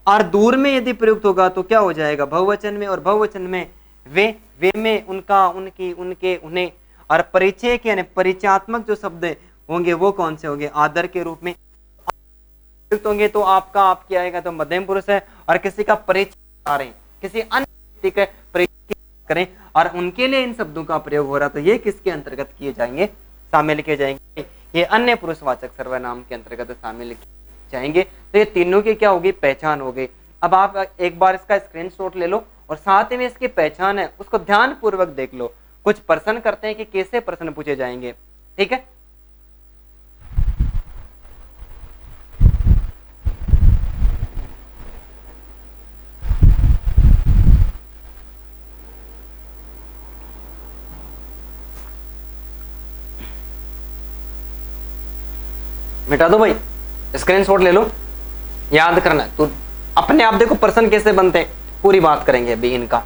और दूर में यदि प्रयुक्त होगा तो क्या हो जाएगा? बहुवचन में, और बहुवचन में वे में, उनका, उनकी, उनके, उन्हें। और परिचय के यानी परिचयात्मक जो शब्द होंगे वो कौन से होंगे? आदर के रूप में प्रयुक्त होंगे तो आपका, आपकी आएगा तो मध्यम पुरुष है। और किसी का परिचय आ रहे हैं, किसी अन्य व्यक्ति का परिचय करें और उनके लिए इन शब्दों का प्रयोग हो रहा, तो ये किसके अंतर्गत किए जाएंगे? शामिल किए जाएंगे। ये अन्य पुरुषवाचक सर्वनाम के अंतर्गत शामिल किए जाएंगे। तो ये तीनों की क्या होगी? पहचान होगी। अब आप एक बार इसका स्क्रीनशॉट ले लो और साथ में इसकी पहचान है उसको ध्यान पूर्वक देख लो। कुछ प्रश्न करते हैं कि कैसे प्रश्न पूछे जाएंगे, ठीक है। मिटा दो भाई, स्क्रीनशॉट ले लो, याद करना। तो अपने आप देखो प्रश्न कैसे बनते हैं, पूरी बात करेंगे अभी इनका।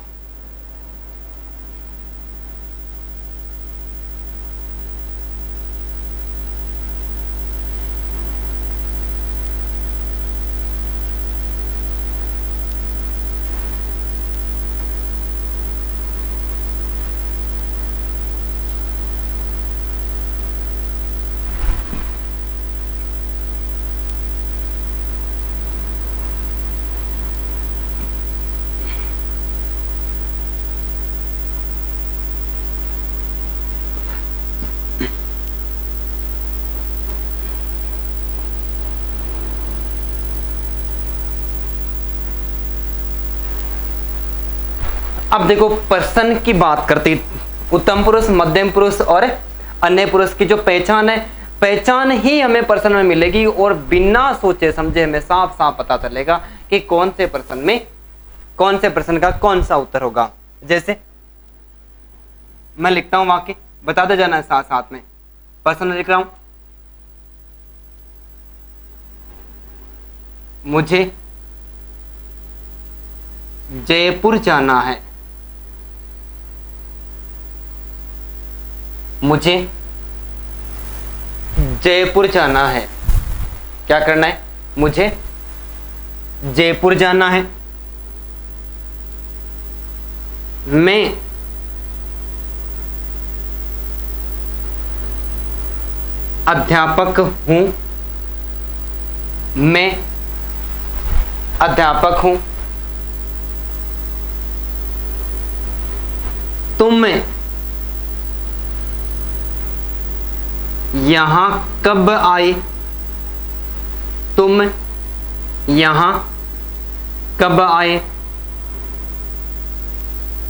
अब देखो पर्सन की बात करती, उत्तम पुरुष, मध्यम पुरुष और अन्य पुरुष की जो पहचान है, पहचान ही हमें पर्सन में मिलेगी और बिना सोचे समझे हमें साफ साफ पता चलेगा कि कौन से पर्सन में कौन से प्रश्न का कौन सा उत्तर होगा। जैसे मैं लिखता हूं वाक्य, बताते जाना है साथ साथ में। प्रश्न लिख रहा हूं, मुझे जयपुर जाना है। मुझे जयपुर जाना है। क्या करना है? मुझे जयपुर जाना है। मैं अध्यापक हूं। मैं अध्यापक हूं। तुम यहां कब आए? तुम यहां कब आए?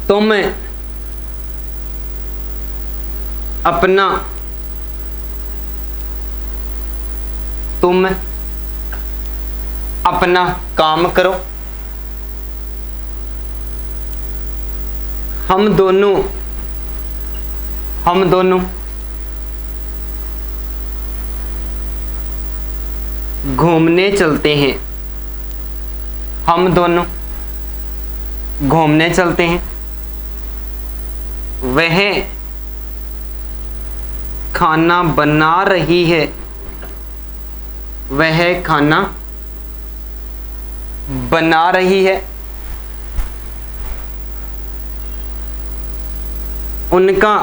तुम अपना तुम अपना काम करो। हम दोनों घूमने चलते हैं। हम दोनों घूमने चलते हैं। वह खाना बना रही है। वह खाना बना रही है। उनका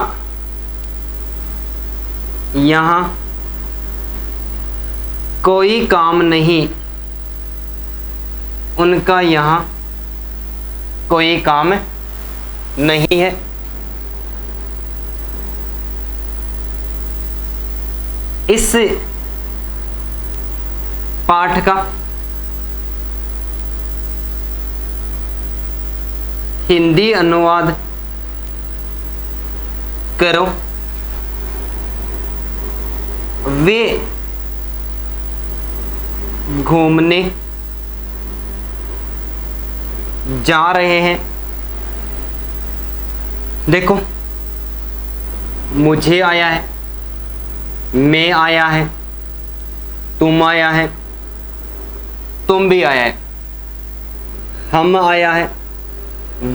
यहां कोई काम नहीं। उनका यहां कोई काम नहीं है। इस पाठ का हिंदी अनुवाद करो। वे घूमने जा रहे हैं। देखो, मुझे आया है, मैं आया है, तुम आया है, तुम भी आया है, हम आया है,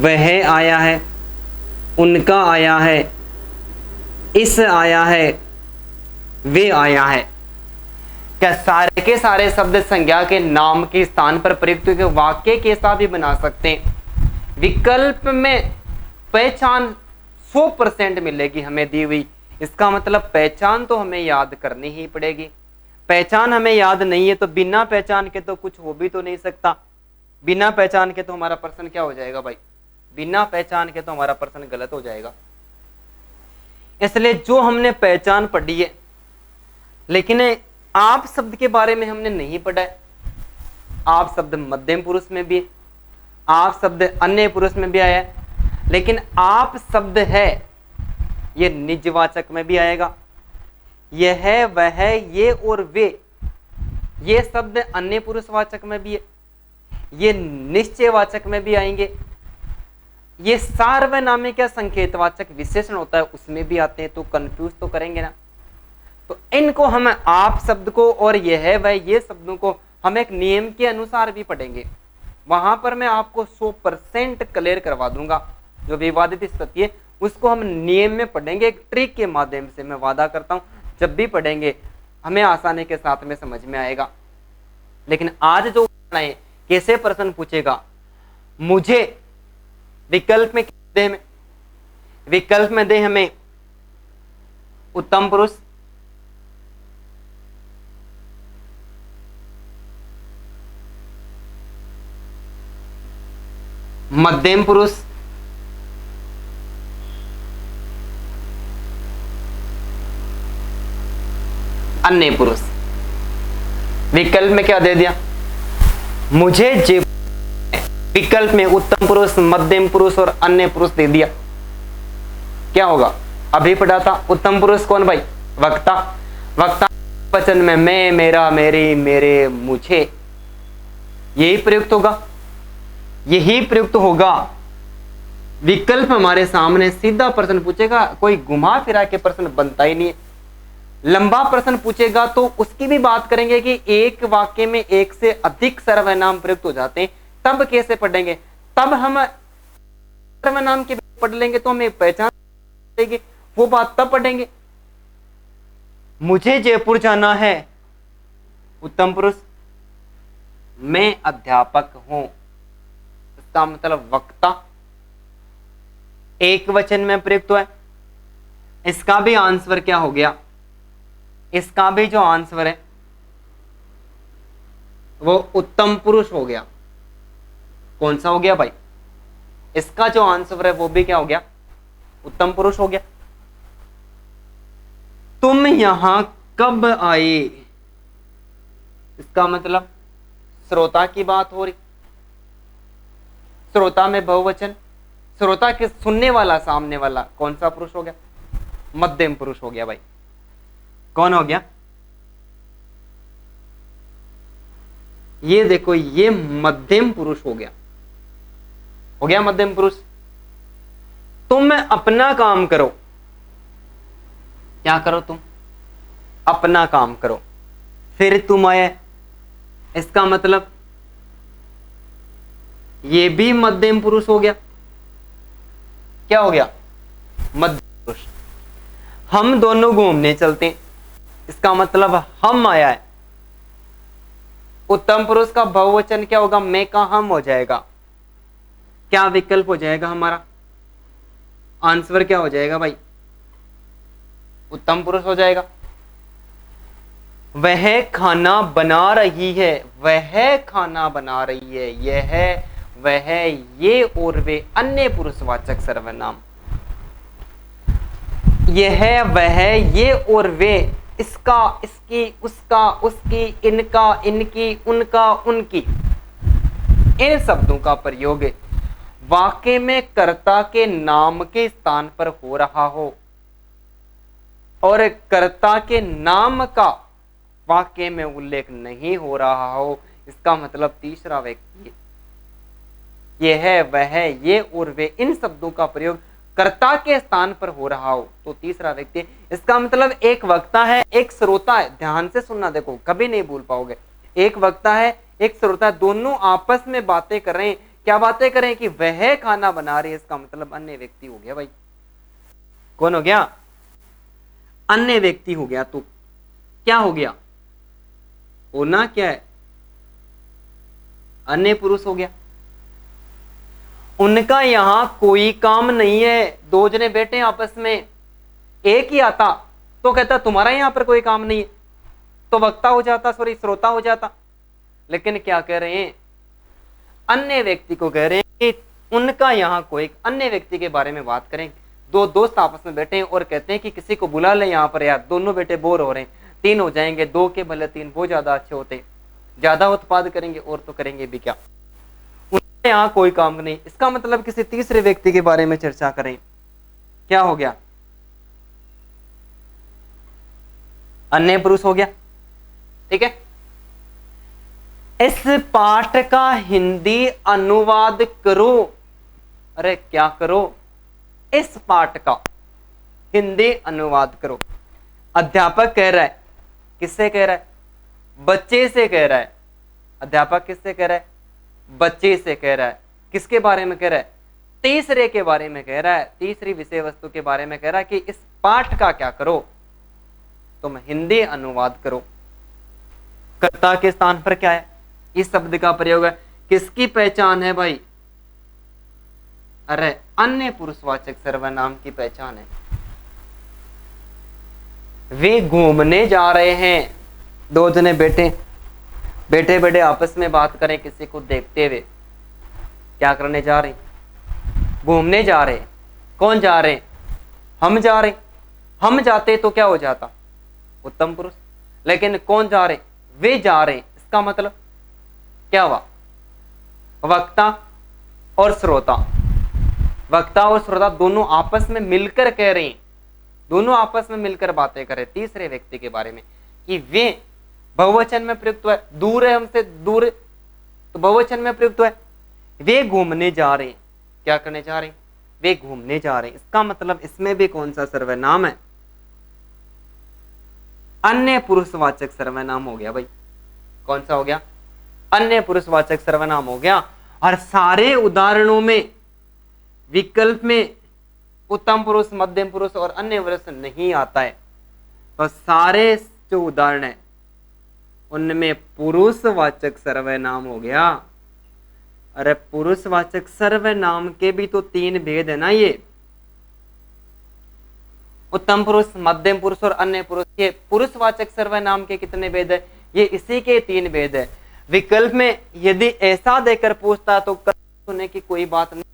वह आया है, उनका आया है, इस आया है, वे आया है। क्या सारे के सारे शब्द संज्ञा के नाम के स्थान पर प्रयुक्त हुए वाक्य के साथ भी बना सकते हैं। विकल्प में पहचान 100% मिलेगी हमें दी हुई। इसका मतलब पहचान तो हमें याद करनी ही पड़ेगी। पहचान हमें याद नहीं है तो बिना पहचान के तो कुछ हो भी तो नहीं सकता। बिना पहचान के तो हमारा प्रश्न क्या हो जाएगा भाई? बिना पहचान के तो हमारा प्रश्न गलत हो जाएगा। इसलिए जो हमने पहचान पढ़ी है, लेकिन आप शब्द के बारे में हमने नहीं पढ़ा है। आप शब्द मध्यम पुरुष में भी, आप शब्द अन्य पुरुष में भी आया है, लेकिन आप शब्द है ये निजवाचक में भी आएगा। यह है, वह है, ये और वे, ये शब्द अन्य पुरुषवाचक में भी है, ये निश्चयवाचक में भी आएंगे, ये सार्वनामिक या संकेतवाचक विशेषण होता है उसमें भी आते हैं। तो कंफ्यूज तो करेंगे ना। तो इनको हम आप शब्द को और यह है वह ये शब्दों को हम एक नियम के अनुसार भी पढ़ेंगे। वहां पर मैं आपको 100% क्लियर करवा दूंगा। जो विवादित स्थिति है उसको हम नियम में पढ़ेंगे, एक ट्रिक के माध्यम से। मैं वादा करता हूं जब भी पढ़ेंगे हमें आसानी के साथ में समझ में आएगा। लेकिन आज जो है कैसे प्रश्न पूछेगा, मुझे विकल्प में दे, हमें विकल्प में दे हमें उत्तम पुरुष, मध्यम पुरुष, अन्य पुरुष। विकल्प में क्या दे दिया? मुझे जे विकल्प में उत्तम पुरुष, मध्यम पुरुष और अन्य पुरुष दे दिया। क्या होगा? अभी पढ़ा था। उत्तम पुरुष कौन भाई? वक्ता। वक्ता वचन में मैं, मेरा, मेरी, मेरे, मुझे, यही प्रयुक्त होगा। यही प्रयुक्त होगा। विकल्प हमारे सामने, सीधा प्रश्न पूछेगा, कोई घुमा फिरा के प्रश्न बनता ही नहीं है। लंबा प्रश्न पूछेगा तो उसकी भी बात करेंगे कि एक वाक्य में एक से अधिक सर्वनाम प्रयुक्त हो जाते हैं, तब कैसे पढ़ेंगे। तब हम सर्वनाम के पढ़ लेंगे तो हमें पहचान देगी, वो बात तब पढ़ेंगे। मुझे जयपुर जाना है, उत्तम पुरुष। मैं अध्यापक हूं, इसका मतलब वक्ता एक वचन में प्रयुक्त है। इसका भी आंसर क्या हो गया, इसका भी जो आंसर है वो उत्तम पुरुष हो गया। कौन सा हो गया भाई, इसका जो आंसर है वो भी क्या हो गया, उत्तम पुरुष हो गया। तुम यहां कब आए, इसका मतलब श्रोता की बात हो रही। श्रोता में बहुवचन, श्रोता के सुनने वाला, सामने वाला कौन सा पुरुष हो गया, मध्यम पुरुष हो गया भाई। कौन हो गया, ये देखो, ये मध्यम पुरुष हो गया, हो गया मध्यम पुरुष। तुम अपना काम करो, क्या करो, तुम अपना काम करो, फिर तुम आए, इसका मतलब ये भी मध्यम पुरुष हो गया। क्या हो गया, मध्यम पुरुष। हम दोनों घूमने चलते हैं, इसका मतलब हम आया है। उत्तम पुरुष का बहुवचन क्या होगा, मैं का हम हो जाएगा। क्या विकल्प हो जाएगा हमारा, आंसर क्या हो जाएगा भाई, उत्तम पुरुष हो जाएगा। वह खाना बना रही है, वह खाना बना रही है, यह, वह, ये और वे अन्य पुरुषवाचक सर्वनाम। यह, वह, ये और वे, इसका, इसकी, उसका, उसकी, इनका, इनकी, उनका, उनकी, इन शब्दों का प्रयोग वाक्य में कर्ता के नाम के स्थान पर हो रहा हो और कर्ता के नाम का वाक्य में उल्लेख नहीं हो रहा हो, इसका मतलब तीसरा व्यक्ति। यह है, वह, ये और वे, इन शब्दों का प्रयोग कर्ता के स्थान पर हो रहा हो तो तीसरा व्यक्ति। इसका मतलब एक वक्ता है, एक श्रोता है। ध्यान से सुनना, देखो कभी नहीं भूल पाओगे। एक वक्ता है, एक श्रोता, दोनों आपस में बातें कर रहे हैं। क्या बातें करें कि वह खाना बना रही है, इसका मतलब अन्य व्यक्ति हो गया भाई। कौन हो गया, अन्य व्यक्ति हो गया। तो क्या हो गया, होना क्या है, अन्य पुरुष हो गया। उनका यहां कोई काम नहीं है, दो जने बैठे आपस में, एक ही आता तो कहता तुम्हारा यहां पर कोई काम नहीं है, तो वक्ता हो जाता, सॉरी श्रोता हो जाता। लेकिन क्या कह रहे हैं, अन्य व्यक्ति को कह रहे हैं कि उनका यहां कोई, अन्य व्यक्ति के बारे में बात करें। दो दोस्त आपस में बैठे हैं और कहते हैं कि किसी को बुला ले यहां पर, यार दोनों बेटे बोर हो रहे हैं, तीन हो जाएंगे, दो के भले तीन, वो ज्यादा अच्छे होते, ज्यादा उत्पाद करेंगे, और तो करेंगे भी क्या। उनका यहां कोई काम नहीं, इसका मतलब किसी तीसरे व्यक्ति के बारे में चर्चा करें। क्या हो गया, अन्य पुरुष हो गया। ठीक है, इस पाठ का हिंदी अनुवाद करो। अरे क्या करो, इस पाठ का हिंदी अनुवाद करो। अध्यापक कह रहा है, किससे कह रहा है, बच्चे से कह रहा है। अध्यापक किससे कह रहा है, बच्चे से कह रहा है। किसके बारे में कह रहा है, तीसरे के बारे में कह रहा है, तीसरी विषय वस्तु के बारे में कह रहा है कि इस पाठ का क्या करो, तुम हिंदी अनुवाद करो। कर्ता के स्थान पर क्या है, इस शब्द का प्रयोग है। किसकी पहचान है भाई, अरे अन्य पुरुषवाचक सर्वनाम की पहचान है। वे घूमने जा रहे हैं, दो जने बैठे बैठे आपस में बात करें, किसी को देखते हुए। क्या करने जा रहे, घूमने जा रहे। कौन जा रहे, हम जा रहे। हम जाते तो क्या हो जाता, उत्तम पुरुष। लेकिन कौन जा रहे, वे जा रहे, इसका मतलब क्या हुआ, वक्ता और श्रोता। वक्ता और श्रोता दोनों आपस में मिलकर कह रहे हैं, दोनों आपस में मिलकर बातें कर रहे तीसरे व्यक्ति के बारे में कि वे बहुवचन में प्रयुक्त है। दूर है हमसे, दूर तो बहुवचन में प्रयुक्त है। वे घूमने जा रहे हैं। क्या करने जा रहे हैं? वे घूमने जा रहे हैं। इसका मतलब इसमें भी कौन सा सर्वनाम है? अन्य पुरुषवाचक सर्वनाम हो गया भाई। कौन सा हो गया? अन्य पुरुषवाचक सर्वनाम हो गया। और सारे उदाहरणों में विकल्प में उत्तम पुरुष, मध्यम पुरुष और अन्य पुरुष नहीं आता है। तो सारे जो उदाहरण है उनमें पुरुषवाचक सर्वनाम हो गया। अरे पुरुषवाचक सर्वनाम के भी तो 3 भेद है ना, ये उत्तम पुरुष, मध्यम पुरुष और अन्य पुरुष। ये पुरुषवाचक सर्वनाम के कितने भेद है? ये इसी के 3 भेद है। विकल्प में यदि ऐसा देकर पूछता तो होने की कोई बात नहीं।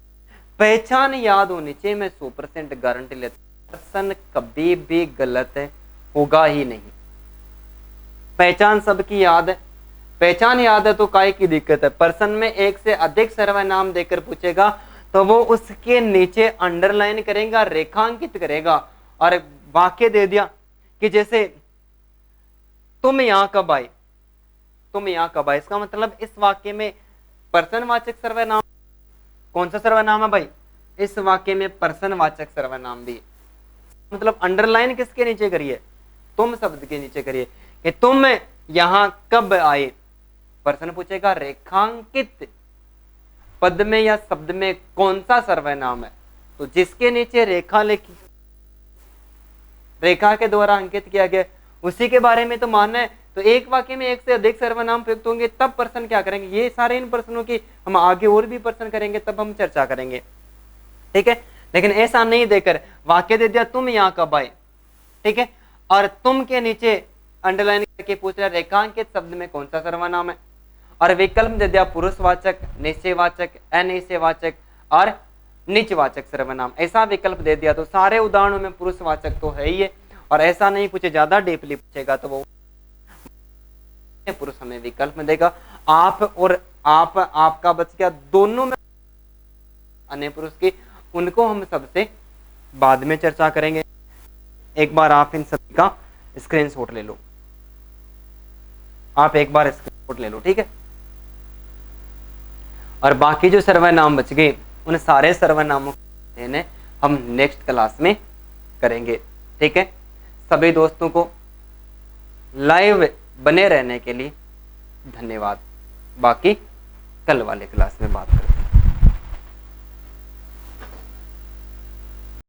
पहचान याद होनी चाहिए, मैं 100% गारंटी लेता हूं। पर्सन कभी भी गलत है होगा ही नहीं। पहचान सबकी याद है। पहचान याद है तो काय की दिक्कत है? पर्सन में एक से अधिक सर्वनाम देकर पूछेगा तो वो उसके नीचे अंडरलाइन करेगा, रेखांकित करेगा। और वाक्य दे दिया कि जैसे तुम यहां कब आए, तुम यहां कब आए, इसका मतलब इस वाक्य में पर्सनवाचक सर्वनाम, कौन सा सर्वनाम है भाई? इस वाक्य में पर्सनवाचक सर्वनाम भी। मतलब अंडरलाइन किसके नीचे करिए? तुम शब्द के नीचे करिए कि तुम यहां कब आए। पर्सन पूछेगा रेखांकित पद में या शब्द में कौन सा सर्वनाम है, तो जिसके नीचे रेखा लिखी, रेखा के द्वारा अंकित किया गया, उसी के बारे में तो मानना है। तो एक वाक्य में एक से अधिक सर्वनाम प्रयुक्त होंगे तब पर्सन क्या करेंगे, ये सारे इन पर्सनों की हम आगे और भी पर्सन करेंगे, तब हम चर्चा करेंगे, ठीक है। लेकिन ऐसा नहीं देकर वाक्य दे दिया तुम यहां कब आए, ठीक है, और तुम के नीचे अंडरलाइन करके पूछ रहा रेखांकित शब्द में कौन सा सर्वनाम है, और विकल्प दे दिया पुरुषवाचक, निश्चयवाचक, अनिश्चयवाचक और निचवाचक सर्वनाम। ऐसा विकल्प दे दिया तो सारे उदाहरणों में पुरुषवाचक तो है ही है, और ऐसा नहीं कुछ ज्यादा डीपली पूछेगा तो वो पुरुष हमें विकल्प में देगा। आप और आप, आपका बच गया, दोनों में अन्य पुरुष की, उनको हम सबसे बाद में चर्चा करेंगे। एक बार आप इन सभी का स्क्रीनशॉट ले लो, आप एक बार स्क्रीनशॉट ले लो, ठीक है। और बाकी जो सर्वनाम बच गए उन सारे सर्वनामों को हम नेक्स्ट क्लास में करेंगे, ठीक है। सभी दोस्तों को लाइव बने रहने के लिए धन्यवाद। बाकी कल वाले क्लास में बात करेंगे।